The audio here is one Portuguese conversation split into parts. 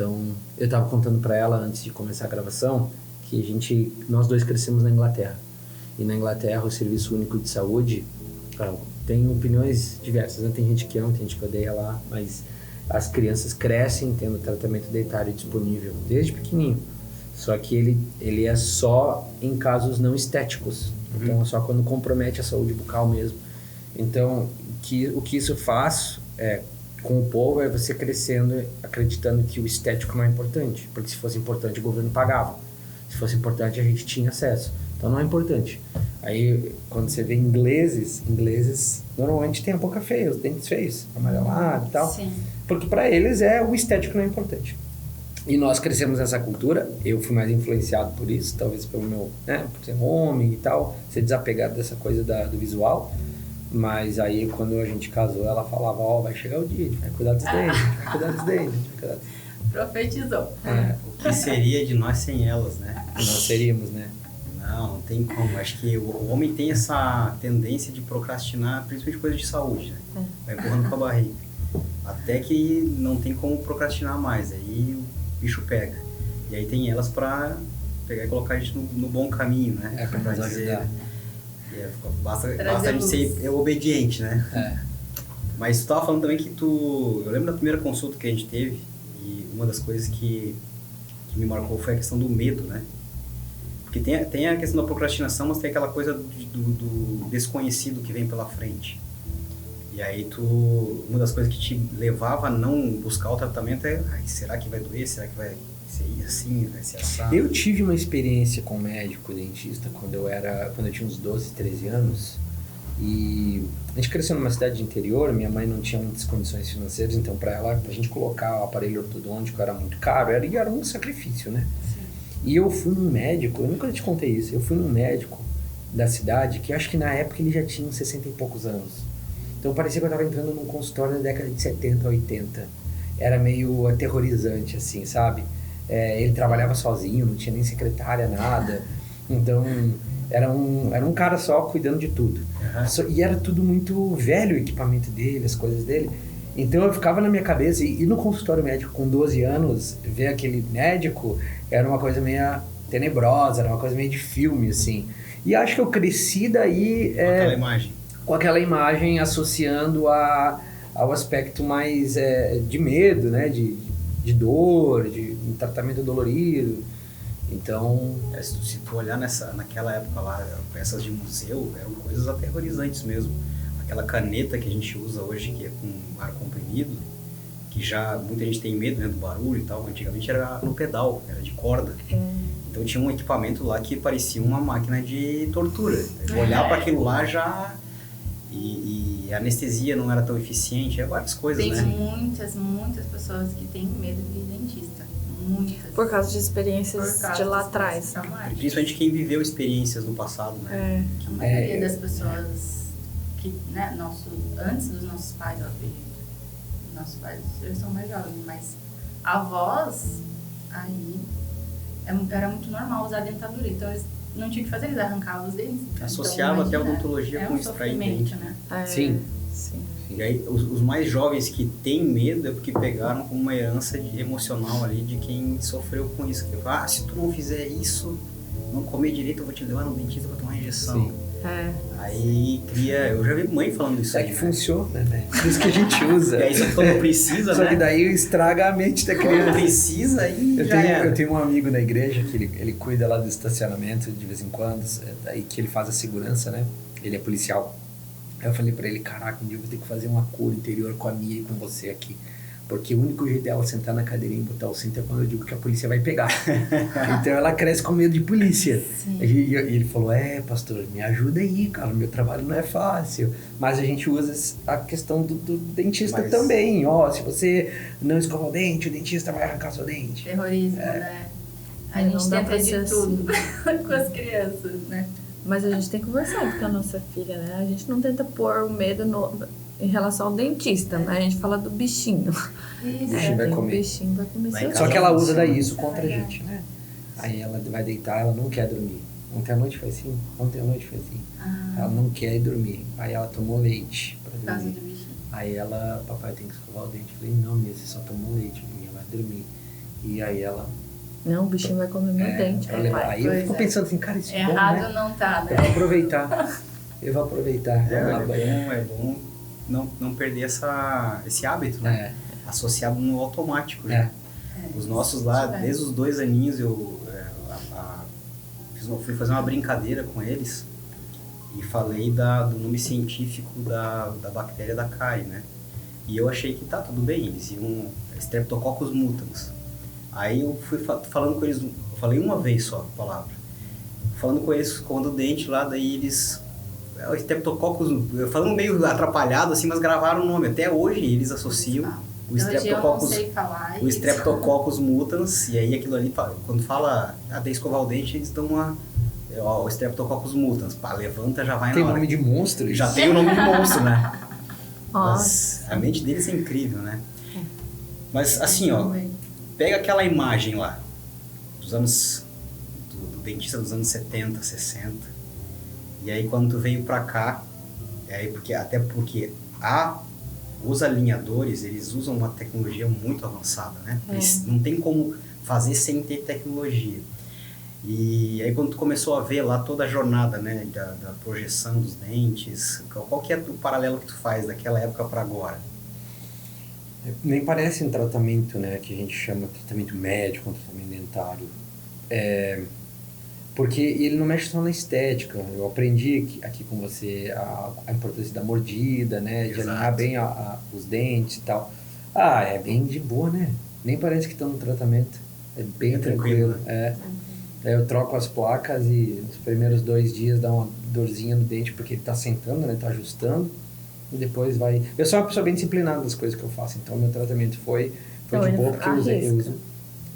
Então, eu tava contando para ela antes de começar a gravação que nós dois crescemos na Inglaterra. E na Inglaterra, o Serviço Único de Saúde tem opiniões diversas, né? Tem gente que ama, tem gente que odeia lá, mas as crianças crescem tendo tratamento dentário disponível desde pequenininho. Só que ele é só em casos não estéticos. Então, é só quando compromete a saúde bucal mesmo. Então, o que isso faz com o povo é você crescendo acreditando que o estético não é importante. Porque se fosse importante, o governo pagava. Se fosse importante, a gente tinha acesso. Então, não é importante. Aí, quando você vê ingleses normalmente têm a boca feia, os dentes feios, amarelado e tal. Sim. Porque para eles o estético não é importante. E nós crescemos nessa cultura, eu fui mais influenciado por isso, talvez pelo meu, por ser homem e tal, ser desapegado dessa coisa do visual. Mas aí, quando a gente casou, ela falava, vai chegar o dia, a gente vai cuidar dos dentes, vai cuidar dos dentes, vai cuidar dos... Profetizou. O que seria de nós sem elas, né? Nós seríamos, né? Não tem como. Acho que o homem tem essa tendência de procrastinar, principalmente coisas de saúde, né? Vai empurrando com a barriga. Até que não tem como procrastinar mais, aí o bicho pega. E aí tem elas pra pegar e colocar a gente no bom caminho, né? Pra nos ajudar. Basta a gente ser obediente, né? Mas tu tava falando também que eu lembro da primeira consulta que a gente teve, e uma das coisas que me marcou foi a questão do medo, né? Porque tem a questão da procrastinação, mas tem aquela coisa do desconhecido que vem pela frente. E aí uma das coisas que te levava a não buscar o tratamento será que vai doer? Será que vai ser assim? Vai ser assado? Eu tive uma experiência com médico, dentista, quando eu tinha uns 12, 13 anos. E a gente cresceu numa cidade de interior, minha mãe não tinha muitas condições financeiras, então pra gente colocar o aparelho ortodôntico era muito caro, era um sacrifício, né? Sim. E eu fui num médico, eu nunca te contei isso, eu fui num médico da cidade que acho que na época ele já tinha uns 60 e poucos anos. Então parecia que eu estava entrando num consultório da década de 70, 80. Era meio aterrorizante, assim, sabe? Ele trabalhava sozinho, não tinha nem secretária, nada. Então era um cara só cuidando de tudo. E era tudo muito velho o equipamento dele, as coisas dele. Então eu ficava na minha cabeça, e no consultório médico com 12 anos, ver aquele médico era uma coisa meio tenebrosa, era uma coisa meio de filme, assim. E acho que eu cresci daí... aquela imagem. Com aquela imagem associando ao aspecto mais de medo, né? De dor, de um tratamento dolorido. Então... se tu olhar naquela época lá, peças de museu, eram coisas aterrorizantes mesmo. Aquela caneta que a gente usa hoje, que é com ar comprimido, que já muita gente tem medo, né, do barulho e tal. Antigamente era no pedal, era de corda. Então tinha um equipamento lá que parecia uma máquina de tortura. Olhar para aquilo lá já... E a anestesia não era tão eficiente, várias coisas, tem, né? Tem muitas pessoas que têm medo de dentista. Muitas. Por causa de experiências de lá atrás. Principalmente quem viveu experiências no passado, né? A maioria das pessoas que, né, antes dos nossos pais, eu acredito. Nossos pais, eles são mais jovens, mas avós, aí, era muito normal usar dentadura. Então, eles não tinha o que fazer, eles arrancavam os dentes. Associava até a odontologia com extrair dente. Né? Sim. E aí, os mais jovens que têm medo é porque pegaram como uma herança emocional ali de quem sofreu com isso. Que, se tu não fizer isso, não comer direito, eu vou te levar no dentista pra tomar injeção. Sim. Aí eu já vi mãe falando isso. Que funciona, né? Por isso que a gente usa. E aí só quando precisa, Só né? que daí estraga a mente da criança. Quando precisa, aí eu tenho um amigo na igreja que ele cuida lá do estacionamento de vez em quando, daí que ele faz a segurança, né? Ele é policial. Aí eu falei pra ele, caraca, um dia eu vou ter que fazer uma cura interior com a minha e com você aqui. Porque o único jeito dela sentar na cadeirinha e botar o cinto é quando eu digo que a polícia vai pegar. Então ela cresce com medo de polícia. E ele falou, pastor, me ajuda aí, cara, meu trabalho não é fácil. Mas a gente usa a questão do dentista também. Se você não escovar o dente, o dentista vai arrancar seu dente. Terrorismo, né? A gente tenta de tudo com as crianças, né? Mas a gente tem conversado com a nossa filha, né? A gente não tenta pôr o medo em relação ao dentista, mas a gente fala do bichinho. Isso. O bichinho vai comer. O bichinho vai comer. Só que ela usa isso contra a gente, né? Aí ela vai deitar, ela não quer dormir. Ontem à noite foi assim. Ela não quer dormir. Aí ela tomou leite pra dormir. Aí papai tem que escovar o dente. Eu falei, não, minha, você só tomou leite, minha, vai dormir. E aí ela... Não, o bichinho vai comer meu dente. Aí eu fico pensando assim, cara, isso é bom, errado né? não tá, né? Eu vou aproveitar. É bom não perder esse hábito, né? Associado no automático. Né? Os nossos lá, desde os 2 aninhos, eu fui fazer uma brincadeira com eles e falei do nome científico da bactéria da cárie, né? E eu achei que tá tudo bem, eles iam Streptococcus mutans. Aí eu fui falando com eles, eu falei uma vez só a palavra. Falando com eles, com o dente lá, daí eles... O Streptococcus, falando meio atrapalhado assim, mas gravaram o nome. Até hoje eles associam o Streptococcus mutans, e aí aquilo ali, quando fala até escovar o dente, eles dão o Streptococcus mutans. Pá, levanta, já vai tem na hora. Tem nome de monstro isso. Já tem o nome de monstro, né? Nossa. Mas a mente deles é incrível, né? Mas assim, ó, pega aquela imagem lá, dos anos... do dentista dos anos 70, 60... E aí quando tu veio pra cá, até porque os alinhadores, eles usam uma tecnologia muito avançada, né? Eles não tem como fazer sem ter tecnologia. E aí quando tu começou a ver lá toda a jornada, né, da projeção dos dentes, qual que é o paralelo que tu faz daquela época para agora? Nem parece um tratamento, né, que a gente chama de tratamento médico, um tratamento dentário. Porque ele não mexe só na estética. Eu aprendi aqui com você a importância da mordida, né? De alinhar bem os dentes e tal. É bem de boa, né? Nem parece que estão no tratamento. É bem tranquilo. Eu troco as placas e nos primeiros 2 dias dá uma dorzinha no dente porque ele tá sentando, né? Tá ajustando. E depois vai... Eu sou uma pessoa bem disciplinada das coisas que eu faço. Então, meu tratamento foi de boa porque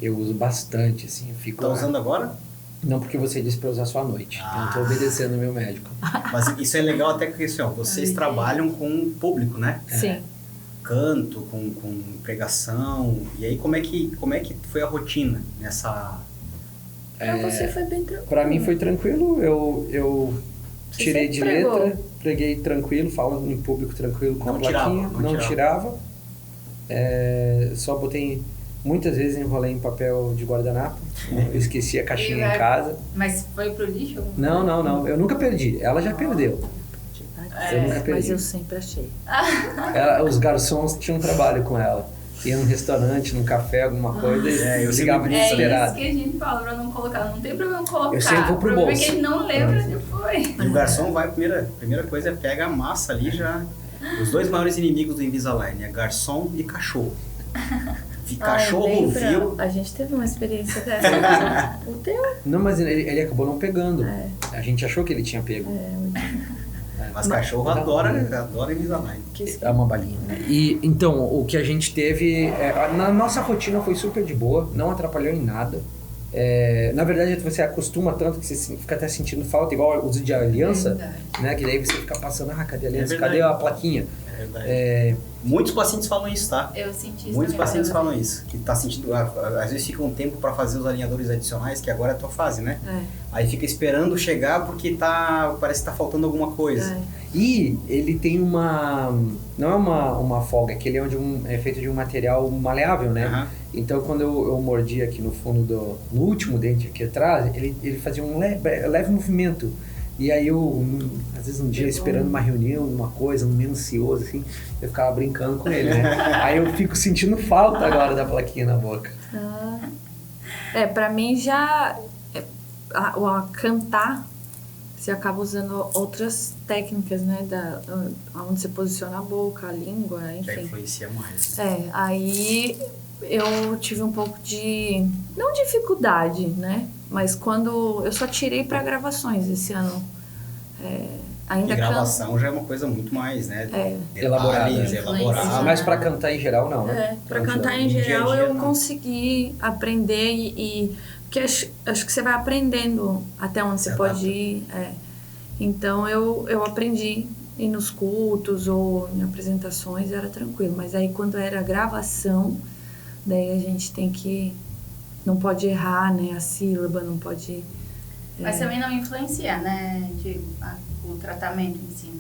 eu uso bastante, assim. Eu fico... Tá usando agora? Não, porque você disse para usar só à noite. Então, eu tô obedecendo o meu médico. Mas isso é legal até porque, assim, ó, vocês trabalham com o público, né? Sim. Canto, com pregação. E aí, como é que foi a rotina nessa... Pra você foi bem tranquilo. Pra mim foi tranquilo. Eu tirei de letra, preguei tranquilo, falando em público tranquilo com a plaquinha. Não tirava. Só botei... Muitas vezes enrolei em papel de guardanapo. Eu esqueci a caixinha em casa. Mas foi pro lixo? Não. Eu nunca perdi. Ela já perdeu. Eu nunca perdi. Mas eu sempre achei. Os garçons tinham trabalho com ela. Ia num restaurante, num café, alguma coisa, e eu ligava desesperado. É isso que a gente fala pra não colocar. Não tem problema colocar. Eu sempre vou pro bolso. O problema é que ele não lembra depois. E o garçom vai, primeira coisa é pega a massa ali já. Os 2 maiores inimigos do Invisalign é garçom e cachorro. Cachorro viu. A gente teve uma experiência dessa. O teu? Não, mas ele acabou não pegando. A gente achou que ele tinha pego. Mas cachorro adora Invisalign. É uma balinha. E então, o que a gente teve... na nossa rotina foi super de boa, não atrapalhou em nada. Na verdade, você acostuma tanto que você fica até sentindo falta, igual o uso de aliança, né? Que daí você fica passando, cadê a aliança? Cadê a plaquinha? Muitos pacientes falam isso, tá? Eu senti isso. Muitos pacientes falam isso, que tá sentindo, às vezes fica um tempo para fazer os alinhadores adicionais, que agora é a tua fase, né? Aí fica esperando chegar porque parece que tá faltando alguma coisa. E ele tem não é uma folga, é que ele é feito de um material maleável, né? Então quando eu mordi aqui no fundo no último dente aqui atrás, ele fazia um leve movimento. E aí às vezes um dia esperando uma reunião, uma coisa, meio ansioso assim, eu ficava brincando com ele, né? Aí eu fico sentindo falta agora da plaquinha na boca. Pra mim já cantar, você acaba usando outras técnicas, né? Onde você posiciona a boca, a língua, enfim. Já influencia mais. Aí eu tive um pouco de... não dificuldade, né? Mas quando... eu só tirei para gravações esse ano. Ainda e gravação já é uma coisa muito mais, né? Elaborada. Mas para cantar em geral, não, né? Para cantar em geral eu consegui aprender porque acho que você vai aprendendo até onde você pode ir. Então eu aprendi ir nos cultos ou em apresentações, era tranquilo. Mas aí quando era gravação, daí a gente tem que... não pode errar, né? A sílaba, não pode... Mas também não influencia, né? O tratamento em si,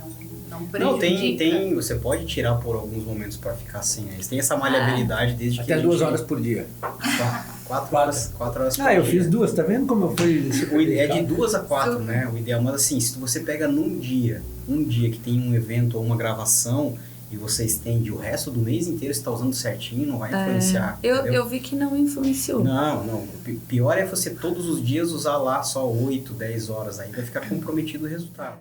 não prejudica. Não, você pode tirar por alguns momentos para ficar assim. Eles têm essa maleabilidade desde até que... Até 2 horas por dia. 4 horas por eu dia. fiz 2, tá vendo como eu fui... É de 2 a 4, né? O ideal, mas assim, se você pega um dia que tem um evento ou uma gravação e você estende o resto do mês inteiro, você está usando certinho, não vai influenciar. Eu vi que não influenciou. Não. O pior é você todos os dias usar lá só 8, 10 horas, aí vai ficar comprometido o resultado.